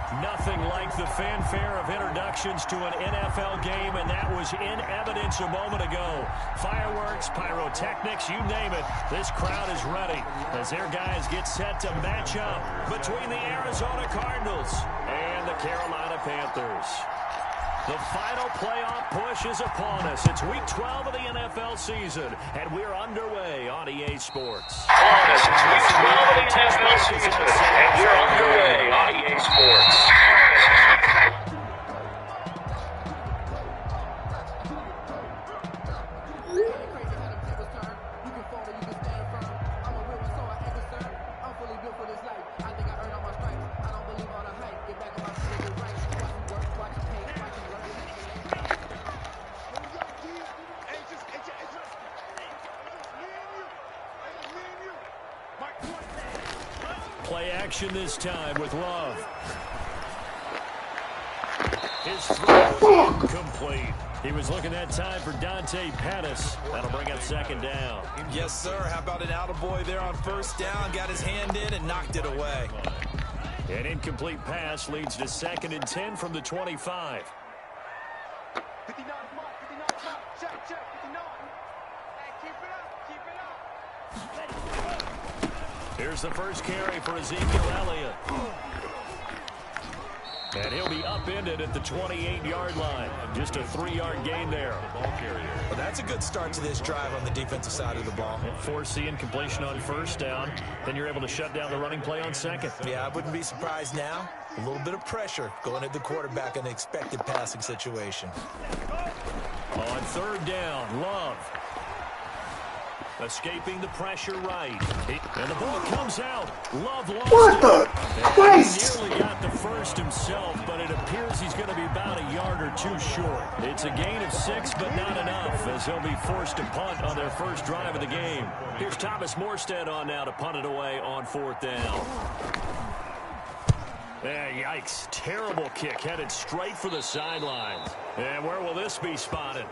Nothing like the fanfare of introductions to an NFL game, and that was in evidence a moment ago. Fireworks, pyrotechnics, you name it. This crowd is ready as their guys get set to match up between the Arizona Cardinals and the Carolina Panthers. The final playoff push is upon us. It's week 12 of the NFL season, and we're underway on EA Sports. It's week 12 of the NFL season, and we're underway on EA Sports. Play action this time with Love. His throw incomplete. He was looking that time for Dante Pettis. That'll bring up second down. Yes, sir. How about an attaboy there on first down? Got his hand in and knocked it away. An incomplete pass leads to 2nd and 10 from the 25. 59, check, 59. Hey, keep it up. Here's the first carry for Ezekiel Elliott. And he'll be upended at the 28-yard line. Just a 3-yard gain there. Well, that's a good start to this drive on the defensive side of the ball. Forcing completion on first down. Then you're able to shut down the running play on second. Yeah, I wouldn't be surprised now. A little bit of pressure going at the quarterback in an expected passing situation. On third down, Love. Escaping the pressure right. And the ball comes out. Love lost What the Christ? He nearly got the first himself, but it appears he's going to be about a yard or two short. It's a gain of 6, but not enough, as he'll be forced to punt on their first drive of the game. Here's Thomas Morstead on now to punt it away on 4th down. Yikes. Terrible kick headed straight for the sidelines. And where will this be spotted?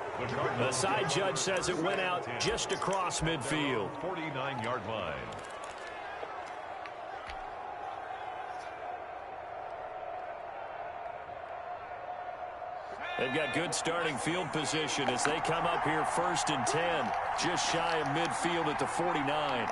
The side judge says it went out just across midfield. 49-yard line. They've got good starting field position as they come up here 1st and 10. Just shy of midfield at the 49.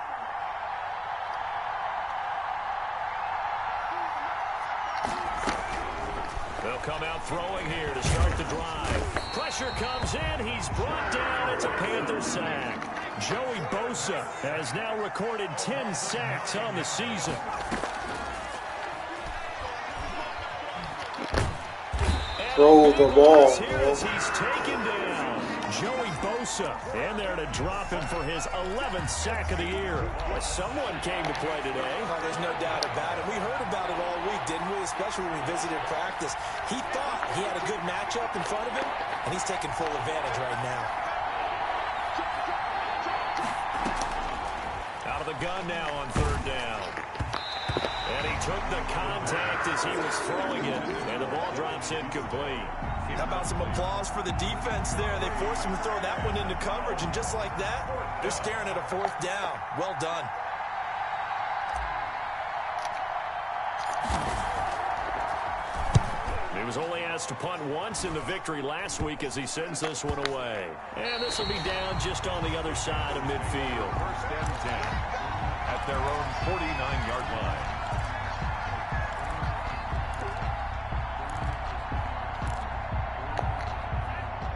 They'll come out throwing here to start the drive. Pressure comes in. He's brought down. It's a Panther sack. Joey Bosa has now recorded 10 sacks on the season. Throw the ball. He's taken down. Joey Bosa. And there to drop him for his 11th sack of the year. Well, someone came to play today. Oh, there's no doubt about it. We heard about it all week, didn't we? Especially when we visited practice. He thought he had a good matchup in front of him, and he's taking full advantage right now. Out of the gun now on 3rd down. And he took the contact as he was throwing it. And the ball drops incomplete. How about some applause for the defense there? They forced him to throw that one into coverage, and just like that, they're staring at a 4th down. Well done. He was only asked to punt once in the victory last week as he sends this one away. And this will be down just on the other side of midfield. 1st and 10 at their own 49-yard line.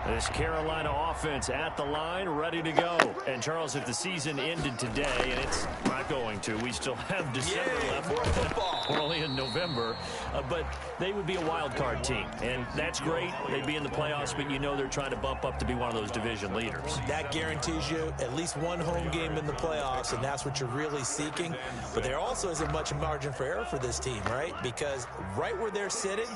This Carolina offense at the line, ready to go. And, Charles, if the season ended today, and it's not going to, we still have December left. More football. We're only in November. But they would be a wild card team. And that's great. They'd be in the playoffs, but you know they're trying to bump up to be one of those division leaders. That guarantees you at least one home game in the playoffs, and that's what you're really seeking. But there also isn't much margin for error for this team, right? Because right where they're sitting,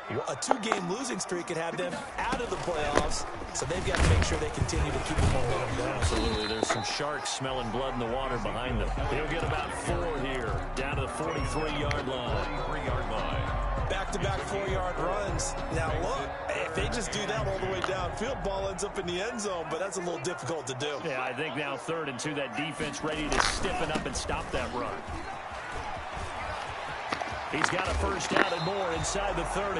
a 2-game losing streak could have them out of the playoffs, so they've got to make sure they continue to keep the momentum going. Absolutely. There's some sharks smelling blood in the water behind them. He'll get about 4 here, down to the 43-yard line. 43-yard line. Back-to-back 4-yard runs. Now, look, if they just do that all the way downfield, ball ends up in the end zone, but that's a little difficult to do. Yeah, I think now 3rd and 2, that defense ready to stiffen up and stop that run. He's got a first down and more inside the 30.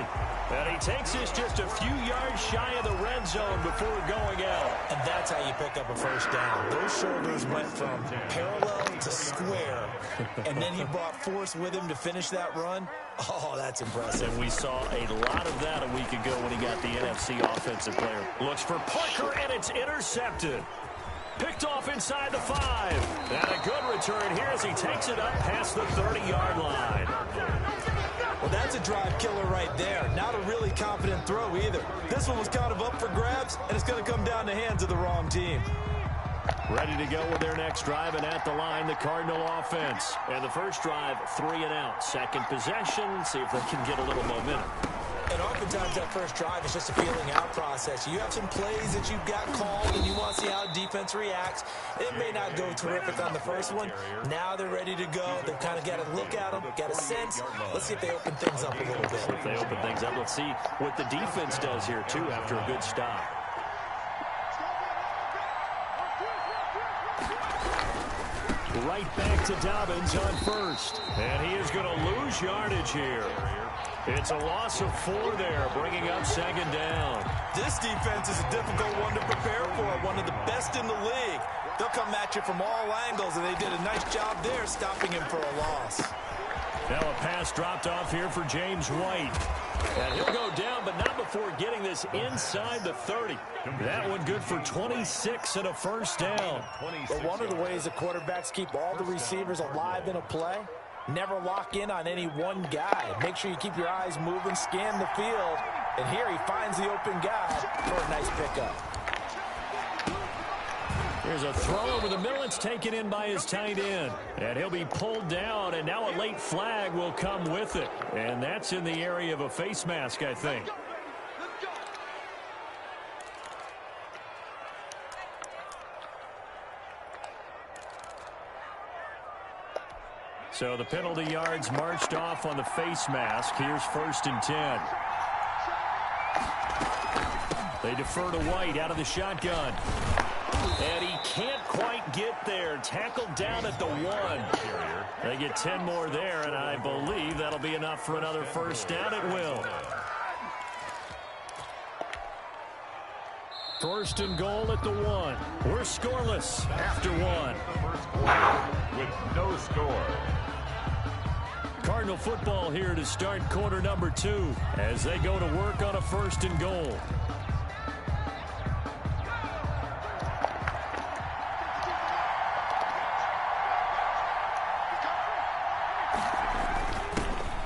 And he takes this just a few yards shy of the red zone before going out. And that's how you pick up a first down. Those shoulders went from parallel to square, and then he brought force with him to finish that run. Oh, that's impressive. And we saw a lot of that a week ago when he got the NFC offensive player. Looks for Parker, and it's intercepted. Picked off inside the 5. And a good return here as he takes it up past the 30-yard line. Well, that's a drive killer right there. Not a really confident throw either. This one was kind of up for grabs, and it's going to come down the hands of the wrong team. Ready to go with their next drive, and at the line, the Cardinal offense. And the first drive, 3 and out. Second possession, see if they can get a little momentum. And oftentimes that first drive is just a feeling out process. You have some plays that you've got called and you want to see how the defense reacts. It may not go terrific on the first one. Now they're ready to go. They've kind of got to look at them, got a sense. Let's see if they open things up a little bit. If they open things up, let's see what the defense does here, too, after a good stop. Right back to Dobbins on first. And he is going to lose yardage here. It's a loss of 4 there, bringing up second down. This defense is a difficult one to prepare for, one of the best in the league. They'll come at you from all angles, and they did a nice job there stopping him for a loss. Now a pass dropped off here for James White. And he'll go down, but not before getting this inside the 30. That one good for 26 and a first down. But one of the ways the quarterbacks keep all the receivers alive in a play, never lock in on any one guy. Make sure you keep your eyes moving, scan the field. And here he finds the open guy for a nice pickup. Here's a throw over the middle. It's taken in by his tight end. And he'll be pulled down, and now a late flag will come with it. And that's in the area of a face mask, I think. So the penalty yards marched off on the face mask. Here's 1st and 10. They defer to White out of the shotgun. And he can't quite get there. Tackled down at the 1. They get 10 more there, and I believe that'll be enough for another first down. It will. 1st and goal at the 1. We're scoreless after 1. First quarter with no score. Cardinal football here to start quarter number 2 as they go to work on a 1st and goal.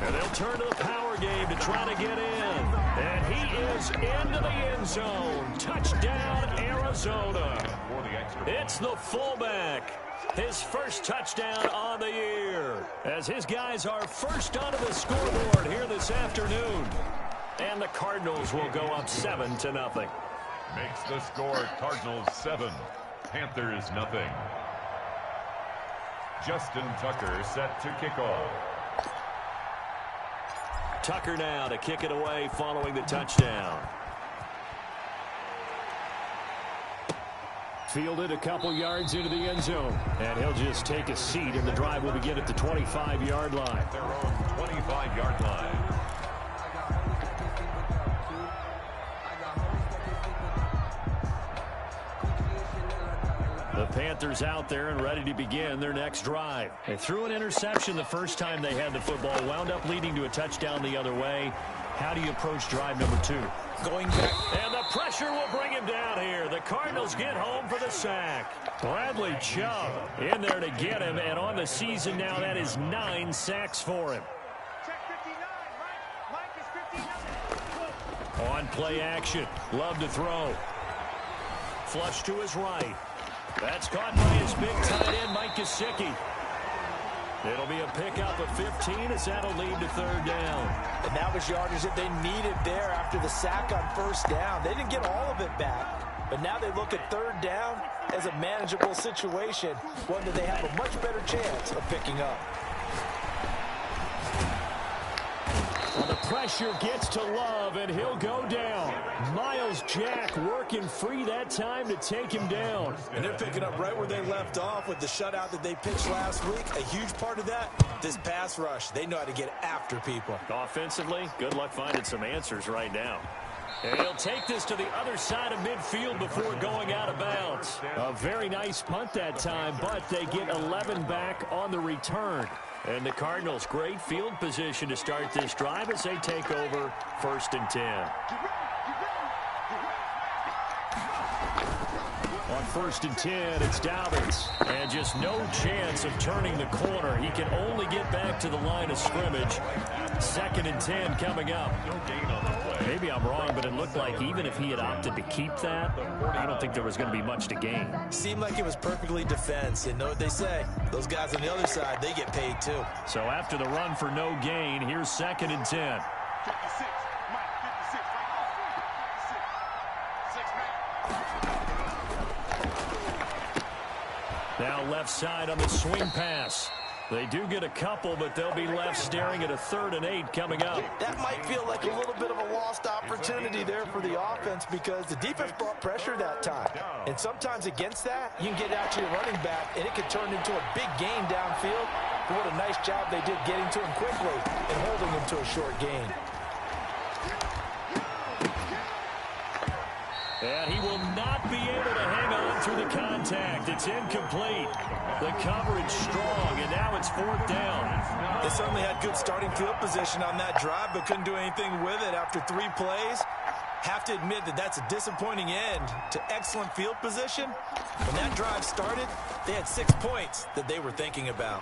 And they'll turn to the power game to try to get in. And he is into the end zone. Touchdown, Arizona. It's the fullback. His first touchdown on the year, as his guys are first onto the scoreboard here this afternoon. And the Cardinals will go up 7-0. Makes the score Cardinals 7, Panthers nothing. Justin Tucker set to kick off. Tucker now to kick it away following the touchdown. Fielded a couple yards into the end zone. And he'll just take a seat, and the drive will begin at the 25-yard line. At their own 25-yard line. The Panthers out there and ready to begin their next drive. They threw an interception the first time they had the football, wound up leading to a touchdown the other way. How do you approach drive number 2? Going back. And the pressure will bring him down here. The Cardinals get home for the sack. Bradley Chubb in there to get him, and on the season now, that is 9 sacks for him. Check 59, Mike is 59. On play action. Love to throw. Flush to his right. That's caught by his big tight end, Mike Gesicki. It'll be a pickup of 15 as that'll lead to 3rd down. And that was yardage that they needed there after the sack on 1st down. They didn't get all of it back, but now they look at 3rd down as a manageable situation, one that they have a much better chance of picking up. On the pressure gets to Love, and he'll go down. Miles Jack working free that time to take him down. And they're picking up right where they left off with the shutout that they pitched last week. A huge part of that, this pass rush. They know how to get after people. Offensively, good luck finding some answers right now. And he'll take this to the other side of midfield before going out of bounds. A very nice punt that time, but they get 11 back on the return. And the Cardinals, great field position to start this drive as they take over 1st and 10. On 1st and 10, it's Dobbins. And just no chance of turning the corner. He can only get back to the line of scrimmage. 2nd and 10 coming up. No gain on the play. Maybe I'm wrong, but it looked like even if he had opted to keep that, I don't think there was going to be much to gain. Seemed like it was perfectly defense. And know what they say? Those guys on the other side, they get paid too. So after the run for no gain, here's 2nd and 10. 56. Mike, 56. 56. Now left side on the swing pass. They do get a couple, but they'll be left staring at a 3rd and 8 coming up. That might feel like a little bit of a lost opportunity there for the offense because the defense brought pressure that time. And sometimes against that, you can get out to your running back, and it could turn into a big gain downfield. But what a nice job they did getting to him quickly and holding him to a short gain. And he will not be able to hang on through the contact. It's incomplete. The coverage strong, and now it's 4th down. They certainly had good starting field position on that drive, but couldn't do anything with it after 3 plays. Have to admit that that's a disappointing end to excellent field position. When that drive started, they had 6 points that they were thinking about.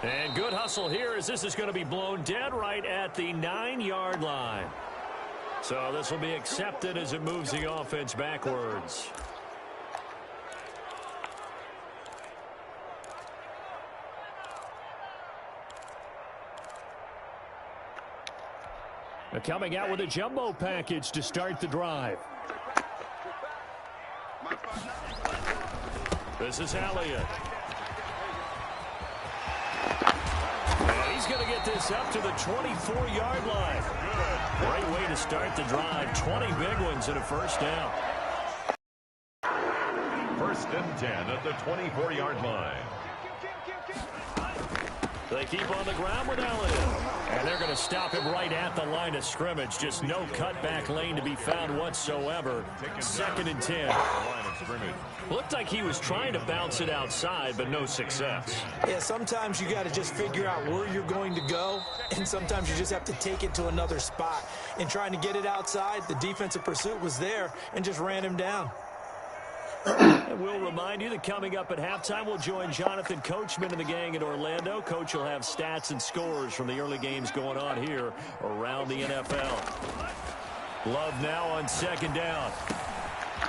And good hustle here as this is going to be blown dead right at the 9-yard line. So this will be accepted as it moves the offense backwards. They're coming out with a jumbo package to start the drive. This is Elliott. And he's going to get this up to the 24-yard line. Great way to start the drive. 20 big ones and a 1st down. 1st and 10 at the 24-yard line. They keep on the ground with Elliott. And they're going to stop him right at the line of scrimmage. Just no cutback lane to be found whatsoever. 2nd and 10. Looked like he was trying to bounce it outside, but no success. Yeah, sometimes you got to just figure out where you're going to go, and sometimes you just have to take it to another spot. And trying to get it outside, the defensive pursuit was there and just ran him down. And we'll remind you that coming up at halftime, we'll join Jonathan Coachman and the gang in Orlando. Coach will have stats and scores from the early games going on here around the NFL. Love now on 2nd down.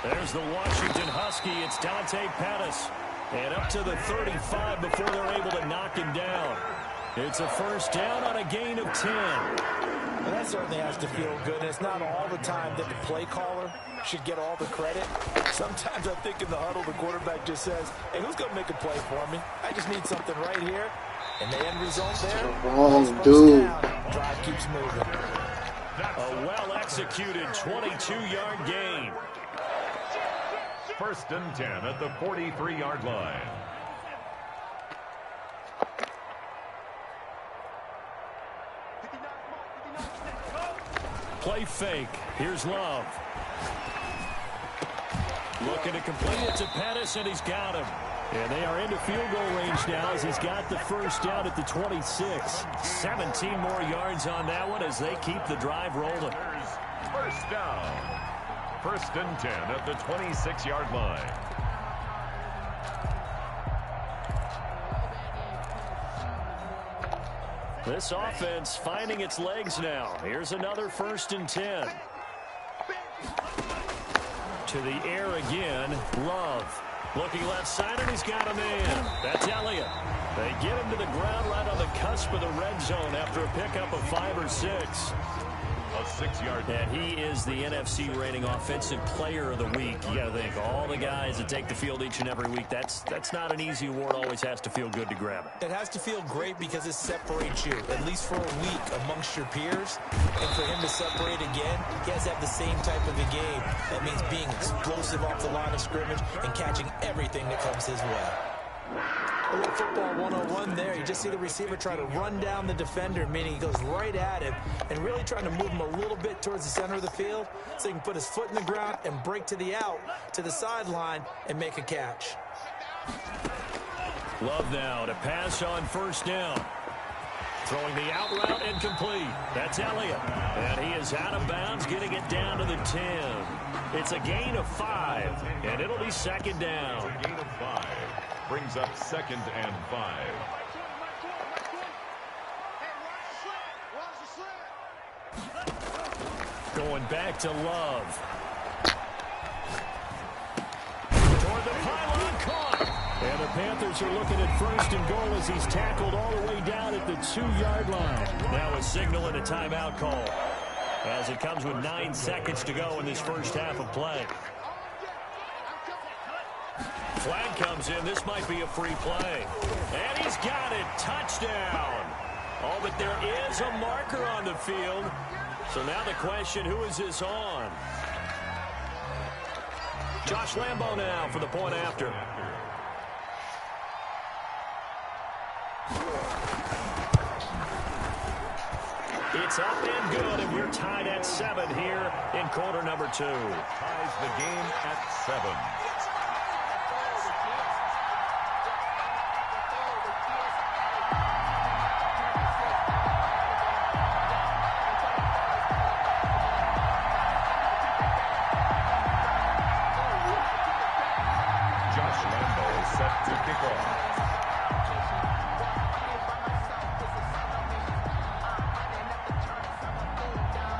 There's the Washington Husky. It's Dante Pettis. And up to the 35 before they're able to knock him down. It's a 1st down on a gain of 10. Well, that certainly has to feel good. And it's not all the time that the play caller should get all the credit. Sometimes I think in the huddle, the quarterback just says, hey, who's going to make a play for me? I just need something right here. And the end result there, wrong dude. Drive keeps moving. A well-executed 22-yard gain. 1st and 10 at the 43-yard line. Play fake. Here's Love. Looking to complete it to Pettis, and he's got him. And they are into field goal range now as he's got the 1st down at the 26. 17 more yards on that one as they keep the drive rolling. 1st down. 1st and 10 at the 26-yard line. This offense finding its legs now. Here's another 1st and 10. To the air again. Love. Looking left side, and he's got a man. That's Elliott. They get him to the ground right on the cusp of the red zone after a pickup of 5 or 6. A 6-yard. And he is the NFC reigning offensive player of the week. You got to think, all the guys that take the field each and every week, that's not an easy award. Always has to feel good to grab it. It has to feel great because it separates you, at least for a week, amongst your peers. And for him to separate again, he has to have the same type of a game. That means being explosive off the line of scrimmage and catching everything that comes his way. A little football 101 there. You just see the receiver try to run down the defender, meaning he goes right at him and really trying to move him a little bit towards the center of the field so he can put his foot in the ground and break to the out, to the sideline, and make a catch. Love now to pass on first down. Throwing the out route incomplete. That's Elliott. And he is out of bounds, getting it down to the 10. It's a gain of 5, and it'll be second down. A gain of 5. Brings up 2nd and 5. Going back to Love. Toward the pylon, caught. And the Panthers are looking at first and goal as he's tackled all the way down at the 2-yard line. Now a signal and a timeout call as it comes with 9 seconds to go in this first half of play. Flag comes in. This might be a free play. And he's got it. Touchdown. Oh, but there is a marker on the field. So now the question, who is this on? Josh Lambo now for the point after. It's up and good, and we're tied at 7 here in quarter number 2. Ties the game at 7.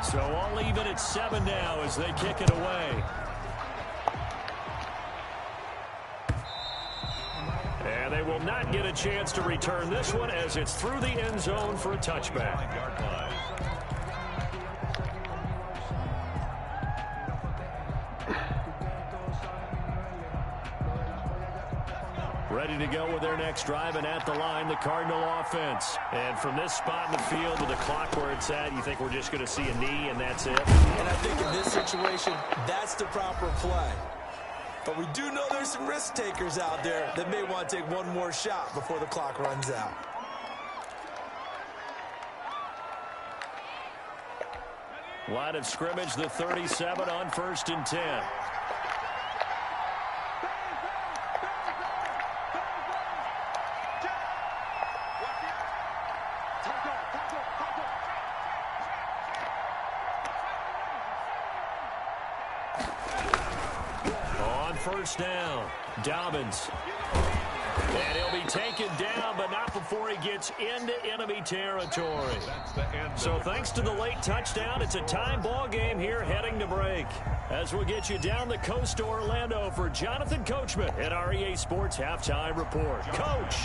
So all even at 7 now as they kick it away. And they will not get a chance to return this one as it's through the end zone for a touchback. Ready to go with their next drive, and at the line, the Cardinal offense. And from this spot in the field with the clock where it's at, you think we're just going to see a knee and that's it? And I think in this situation, that's the proper play. But we do know there's some risk takers out there that may want to take one more shot before the clock runs out. Line of scrimmage, the 37 on 1st and 10. First down, Dobbins. And he'll be taken down, but not before he gets into enemy territory. So thanks to the late touchdown, it's a time ball game here heading to break. As we'll get you down the coast to Orlando for Jonathan Coachman at our EA Sports Halftime Report. Coach.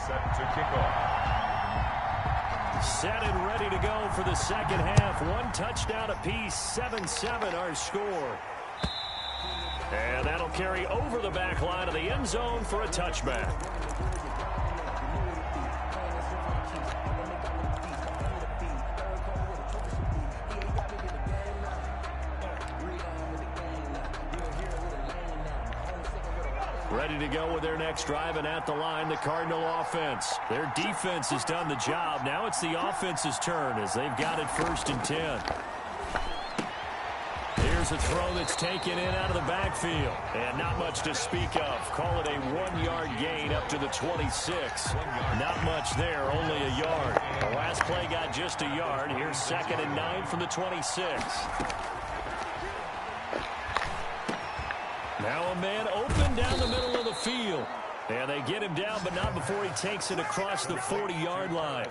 Set to kick off. Set and ready to go for the second half. 1 touchdown apiece, 7-7 our score. And that'll carry over the back line of the end zone for a touchback. Ready to go with their next drive, and at the line, the Cardinal offense. Their defense has done the job. Now it's the offense's turn as they've got it 1st and 10. Here's a throw that's taken in out of the backfield. And not much to speak of. Call it a 1-yard gain up to the 26. Not much there, only a yard. The last play got just a yard. Here's 2nd and 9 from the 26. Now a man open down the middle of the field. And they get him down, but not before he takes it across the 40-yard line.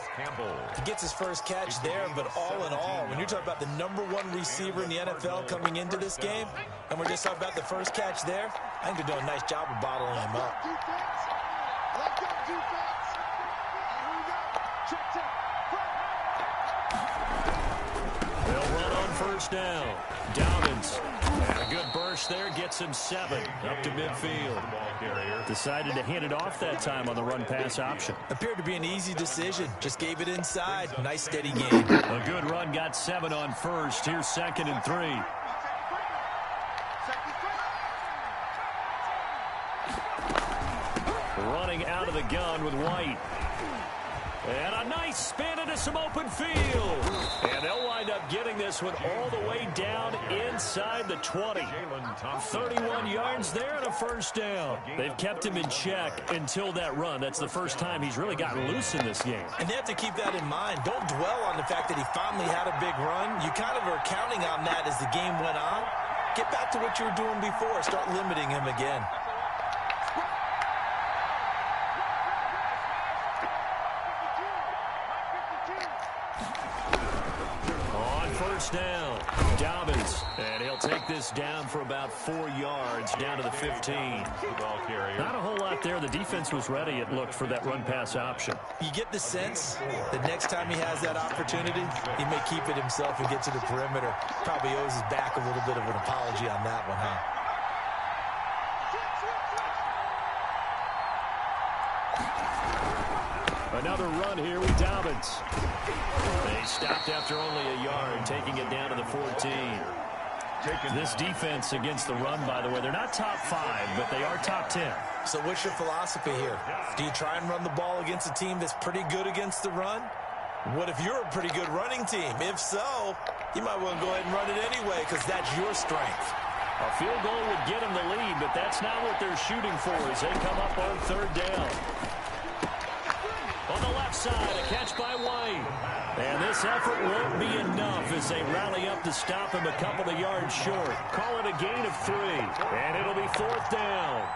He gets his first catch there, but all in all, when you're talking about the #1 receiver in the NFL coming into this game, and we're just talking about the first catch there, I think they're doing a nice job of bottling him up. They'll run on first down. Dobbins. And a good burst there gets him 7 up to midfield. Decided to hand it off that time on the run-pass option. Appeared to be an easy decision. Just gave it inside. Nice steady game. A good run got 7 on first. Here's 2nd and 3. Running out of the gun with White. And a nice spin into some open field. And they'll wind up getting this one all the way down inside the 20. 31 yards there and a first down. They've kept him in check until that run. That's the first time he's really gotten loose in this game. And they have to keep that in mind. Don't dwell on the fact that he finally had a big run. You kind of are counting on that as the game went on. Get back to what you were doing before. Start limiting him again. Down. Dobbins. And he'll take this down for about 4 yards down to the 15. Not a whole lot there. The defense was ready, it looked, for that run-pass option. You get the sense that next time he has that opportunity, he may keep it himself and get to the perimeter. Probably owes his back a little bit of an apology on that one, huh? Another run here with Dobbins. They stopped after only a yard, taking it down to the 14. This defense against the run, by the way, they're not top 5, but they are top 10. So what's your philosophy here? Do you try and run the ball against a team that's pretty good against the run? What if you're a pretty good running team? If so, you might want to go ahead and run it anyway because that's your strength. A field goal would get them the lead, but that's not what they're shooting for as they come up on 3rd down. On the left side, a catch by White. And this effort won't be enough as they rally up to stop him a couple of yards short. Call it a gain of 3, and it'll be 4th down.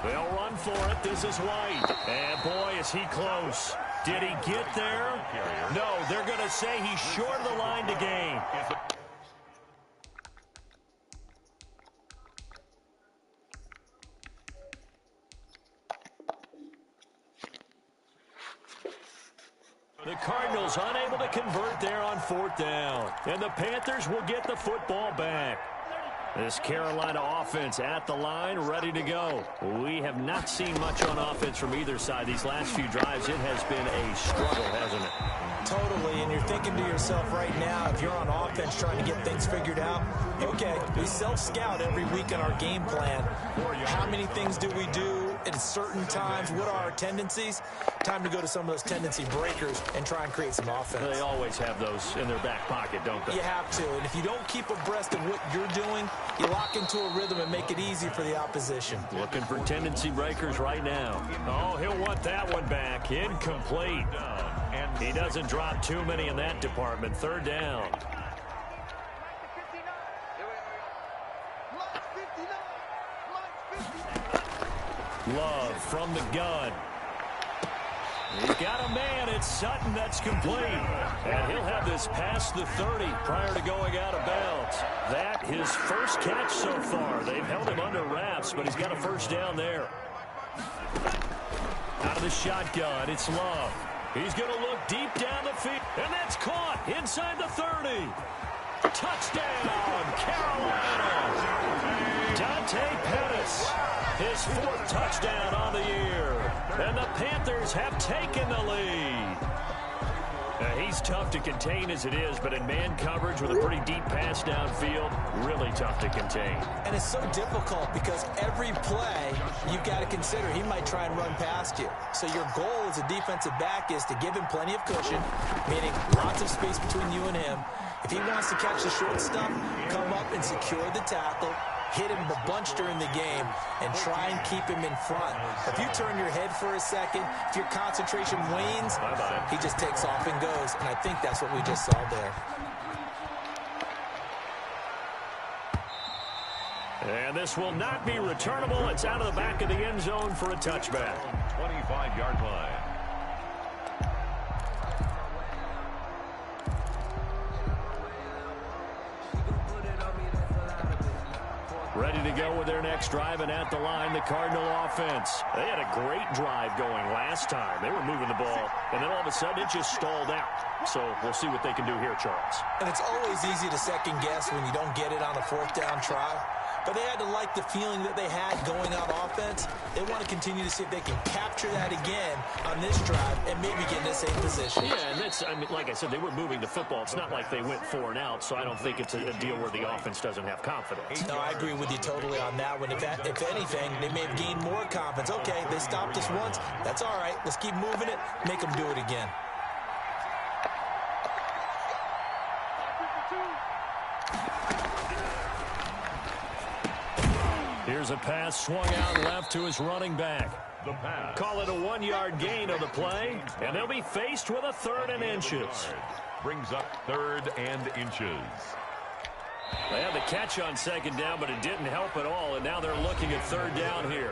They'll run for it. This is White. And boy, is he close. Did he get there? No, they're going to say he's short of the line to gain. The Cardinals unable to convert there on 4th down. And the Panthers will get the football back. This Carolina offense at the line, ready to go. We have not seen much on offense from either side. These last few drives, it has been a struggle, hasn't it? Totally, and you're thinking to yourself right now, if you're on offense trying to get things figured out, okay, we self-scout every week in our game plan. How many things do we do at certain times? What are our tendencies? Time to go to some of those tendency breakers and try and create some offense. They always have those in their back pocket, don't they? You have to, and if you don't keep abreast of what you're doing, you lock into a rhythm and make it easy for the opposition. Looking for tendency breakers right now. Oh, he'll want that one back. Incomplete. He doesn't drop too many in that department. 3rd down. Love from the gun. He's got a man. It's Sutton. That's complete. And he'll have this past the 30 prior to going out of bounds. That his first catch so far. They've held him under wraps, but he's got a first down there. Out of the shotgun, it's Love. He's going to look deep down the field. And that's caught inside the 30. Touchdown, Carolina. Dante Pettis. His 4th touchdown on the year. And the Panthers have taken the lead. He's tough to contain as it is, but in man coverage with a pretty deep pass downfield, really tough to contain. And it's so difficult because every play you've got to consider he might try and run past you. So your goal as a defensive back is to give him plenty of cushion, meaning lots of space between you and him. If he wants to catch the short stuff, come up and secure the tackle, hit him a bunch during the game, and try and keep him in front. If you turn your head for a second, if your concentration wanes, he just takes off and goes. And I think that's what we just saw there. And this will not be returnable. It's out of the back of the end zone for a touchback. 25-yard line. Ready to go with their next drive, and at the line, the Cardinal offense. They had a great drive going last time. They were moving the ball, and then all of a sudden it just stalled out. So we'll see what they can do here, Charles. And it's always easy to second guess when you don't get it on a fourth down try. But they had to like the feeling that they had going on offense. They want to continue to see if they can capture that again on this drive and maybe get in the same position. Yeah, and that's, I mean, like I said, they were moving the football. It's not like they went 4 and out, so I don't think it's a deal where the offense doesn't have confidence. No, I agree with you totally on that one. If anything, they may have gained more confidence. Okay, they stopped us once. That's all right. Let's keep moving it. Make them do it again. Here's a pass swung out left to his running back. The pass. Call it a 1-yard gain of the play, and they'll be faced with a 3rd and inches. Brings up 3rd and inches. They had the catch on 2nd down, but it didn't help at all, and now they're looking at 3rd down here.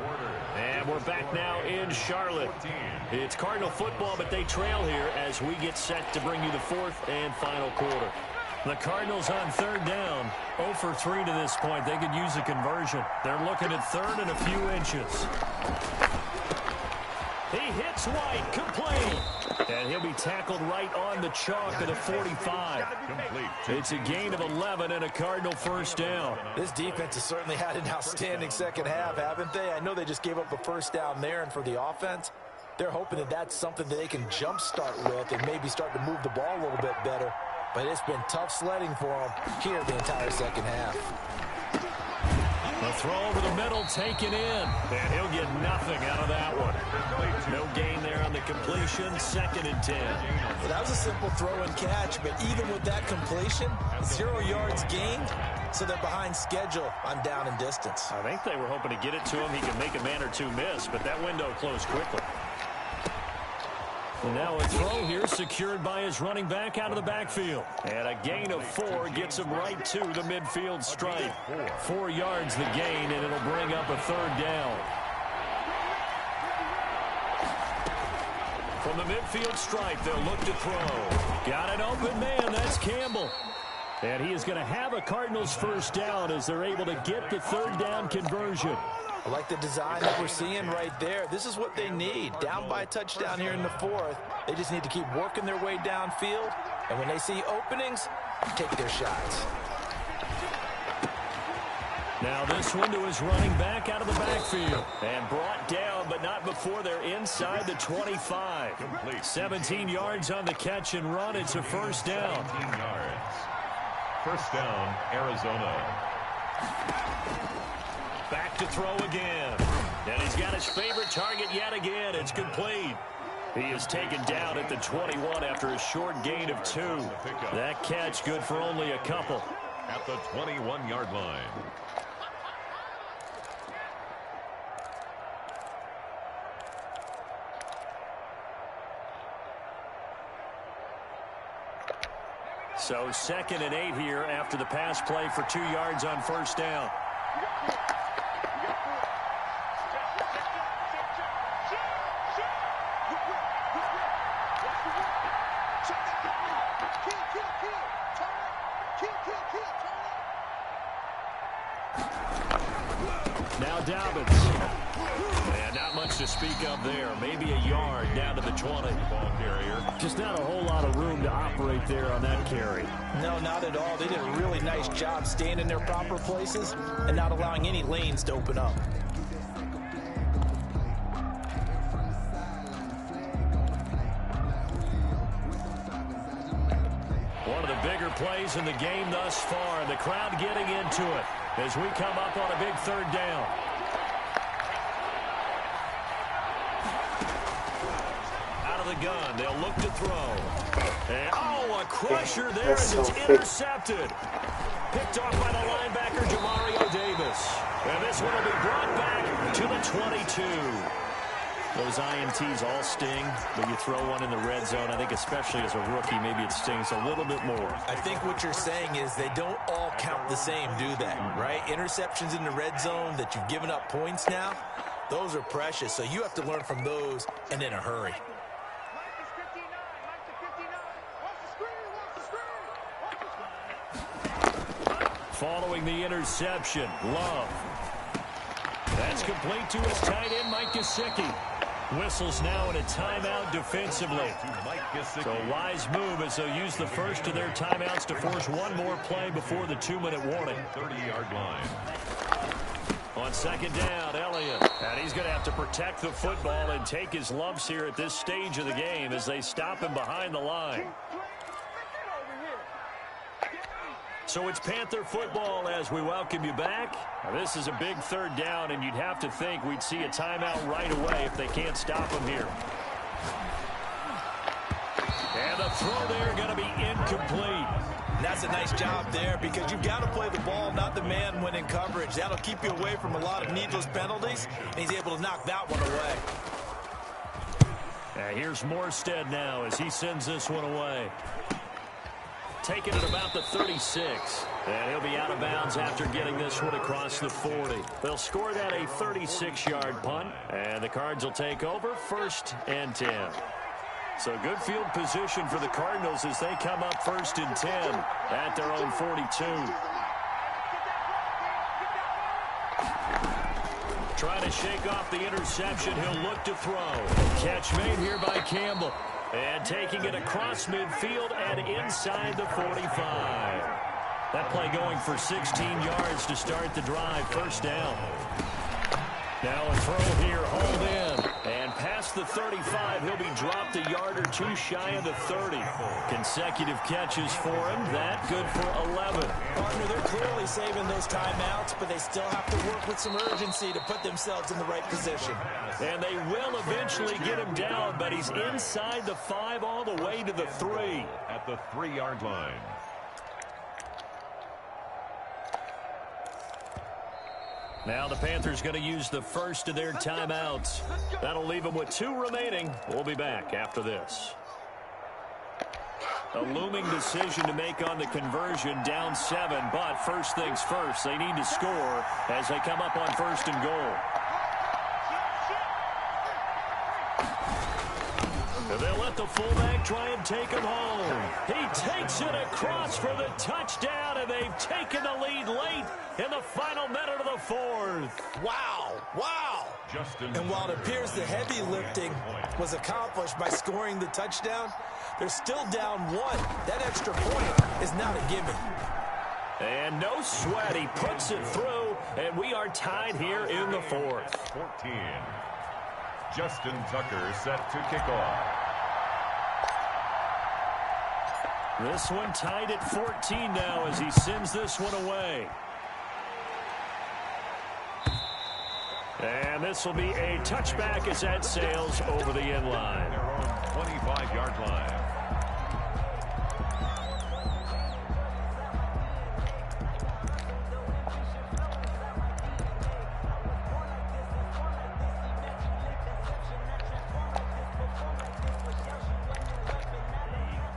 And we're back now in Charlotte. It's Cardinal football, but they trail here as we get set to bring you the 4th and final quarter. The Cardinals on 3rd down, 0 for 3 to this point. They could use a conversion. They're looking at 3rd and a few inches. He hits White, complete. And he'll be tackled right on the chalk at a 45. Complete. It's a gain of 11 and a Cardinal 1st down. This defense has certainly had an outstanding second half, haven't they? I know they just gave up a 1st down there, and for the offense, they're hoping that that's something that they can jumpstart with and maybe start to move the ball a little bit better. But it's been tough sledding for them here the entire second half. The throw over the middle taken in, and he'll get nothing out of that one. No gain there on the completion, 2nd and 10. Well, that was a simple throw and catch, but even with that completion, 0 yards gained, so they're behind schedule on down and distance. I think they were hoping to get it to him. He could make a man or two miss, but that window closed quickly. And now a throw here secured by his running back out of the backfield. And a gain of 4 gets him right to the midfield stripe. 4 yards the gain, and it'll bring up a 3rd down. From the midfield stripe, they'll look to throw. Got an open man, that's Campbell. And he is going to have a Cardinals 1st down as they're able to get the 3rd down conversion. I like the design that we're seeing right there. This is what they need. Down by a touchdown here in the 4th. They just need to keep working their way downfield. And when they see openings, take their shots. Now this one to his running back out of the backfield. And brought down, but not before they're inside the 25. Complete. 17 yards on the catch and run. It's a 1st down. 17 yards. 1st down, Arizona. Back to throw again. And he's got his favorite target yet again. It's complete. He is taken down at the 21 after a short gain of 2. That catch good for only a couple. At the 21-yard line. So 2nd and 8 here after the pass play for 2 yards on 1st down. Now Dobbins. And not much to speak of there. Maybe a yard down to the 20. Ball carrier. Just not a whole lot of room to operate there on that carry. No, not at all. They did a really nice job staying in their proper places and not allowing any lanes to open up. One of the bigger plays in the game thus far. The crowd getting into it as we come up on a big 3rd down. Out of the gun, they'll look to throw. And, oh, a crusher there as it's intercepted. Picked off by the linebacker, Jamario Davis. And this one will be brought back to the 22. Those INTs all sting, but you throw one in the red zone. I think especially as a rookie, maybe it stings a little bit more. I think what you're saying is they don't all count the same, do they? Right? Interceptions in the red zone that you've given up points now, those are precious. So you have to learn from those and in a hurry. Following the interception, Love. That's complete to his tight end, Mike Gesicki. Whistles now in a timeout defensively. So wise move as they'll use the first of their timeouts to force one more play before the 2-minute warning. 30-yard line. On second down, Elliott. And he's going to have to protect the football and take his lumps here at this stage of the game as they stop him behind the line. So it's Panther football as we welcome you back. Now this is a big third down, and you'd have to think we'd see a timeout right away if they can't stop him here. And the throw there going to be incomplete. And that's a nice job there because you've got to play the ball, not the man when in coverage. That'll keep you away from a lot of needless penalties, and he's able to knock that one away. Here's Morstead now as he sends this one away. Taking it about the 36. And he'll be out of bounds after getting this one across the 40. They'll score that a 36-yard punt. And the Cards will take over 1st and 10. So good field position for the Cardinals as they come up 1st and 10 at their own 42. Trying to shake off the interception. He'll look to throw. Catch made here by Campbell. And taking it across midfield and inside the 45. That play going for 16 yards to start the drive. 1st down. Now a throw here, hauled in. And past the 35, he'll be dropped a yard or two shy of the 30. Consecutive catches for him. That good for 11. Partner, they're clearly saving those timeouts, but they still have to work with some urgency to put themselves in the right position. And they will eventually get him down, but he's inside the 5 all the way to the 3. At the 3-yard line. Now the Panthers going to use the first of their timeouts. That'll leave them with 2 remaining. We'll be back after this. A looming decision to make on the conversion, down 7. But first things first, they need to score as they come up on 1st and goal. They'll let the fullback try and take him home. He takes it across for the touchdown, and they've taken the lead late in the final minute of the 4th. Wow, wow. And while it appears the heavy lifting was accomplished by scoring the touchdown, they're still down 1. That extra point is not a gimme. And no sweat. He puts it through, and we are tied here in the 4th. 14. Justin Tucker set to kick off. This one tied at 14 now as he sends this one away. And this will be a touchback as that sails over the end line. Their own 25-yard line.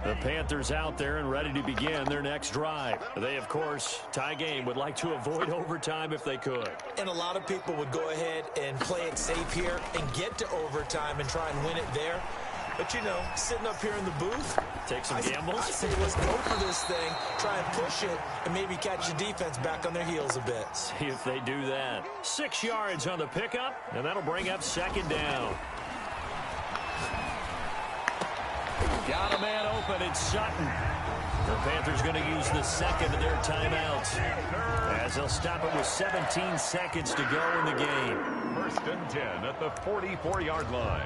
The Panthers out there and ready to begin their next drive. They, of course, tie game, would like to avoid overtime if they could. And a lot of people would go ahead and play it safe here and get to overtime and try and win it there. But, you know, sitting up here in the booth, take some gambles. I say let's go for this thing, try and push it, and maybe catch the defense back on their heels a bit. See if they do that. 6 yards on the pickup, and that'll bring up 2nd down. Got a man open, it's Sutton. The Panthers going to use the second of their timeouts as they'll stop it with 17 seconds to go in the game. 1st and 10 at the 44-yard line.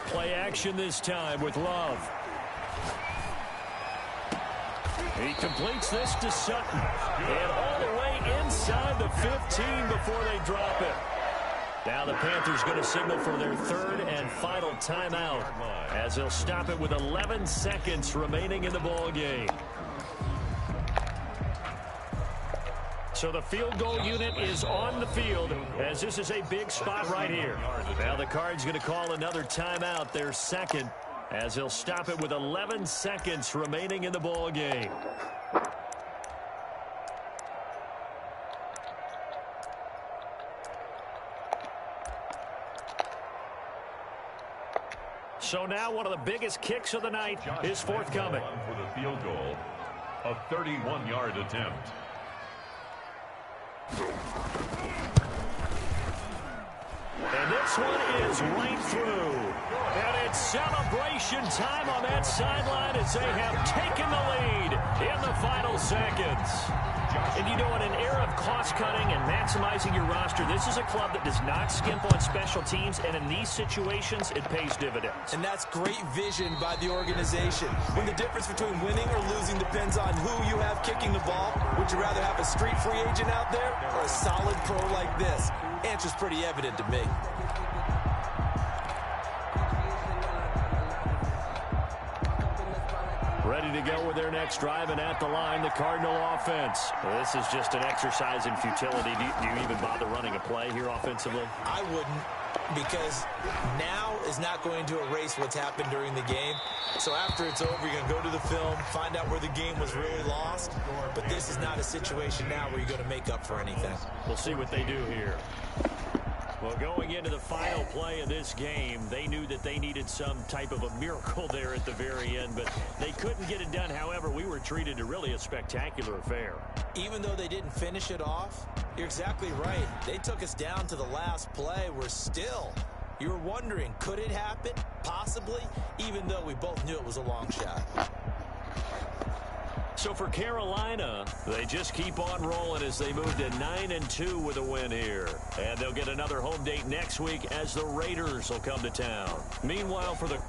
Play action this time with Love. He completes this to Sutton. And all the way inside the 15 before they drop it. Now the Panthers going to signal for their 3rd and final timeout as they'll stop it with 11 seconds remaining in the ball game. So the field goal unit is on the field as this is a big spot right here. Now the Cards going to call another timeout, their 2nd, as they'll stop it with 11 seconds remaining in the ball game. So now one of the biggest kicks of the night is forthcoming. For the field goal, a 31-yard attempt. And this one is right through. And it's celebration time on that sideline as they have taken the lead in the final seconds. And you know, in an era of cost-cutting and maximizing your roster, this is a club that does not skimp on special teams, and in these situations, it pays dividends. And that's great vision by the organization. When the difference between winning or losing depends on who you have kicking the ball, would you rather have a street free agent out there or a solid pro like this? Answer's pretty evident to me. Ready to go with their next drive, and at the line, the Cardinal offense. This is just an exercise in futility. Do you even bother running a play here offensively? I wouldn't, because now is not going to erase what's happened during the game. So after it's over, you're going to go to the film, find out where the game was really lost. But this is not a situation now where you're going to make up for anything. We'll see what they do here. Well, going into the final play of this game, they knew that they needed some type of a miracle there at the very end, but they couldn't get it done. However, we were treated to really a spectacular affair. Even though they didn't finish it off, you're exactly right. They took us down to the last play. You were wondering, could it happen? Possibly, even though we both knew it was a long shot. So for Carolina, they just keep on rolling as they move to 9-2 with a win here. And they'll get another home date next week as the Raiders will come to town. Meanwhile, for the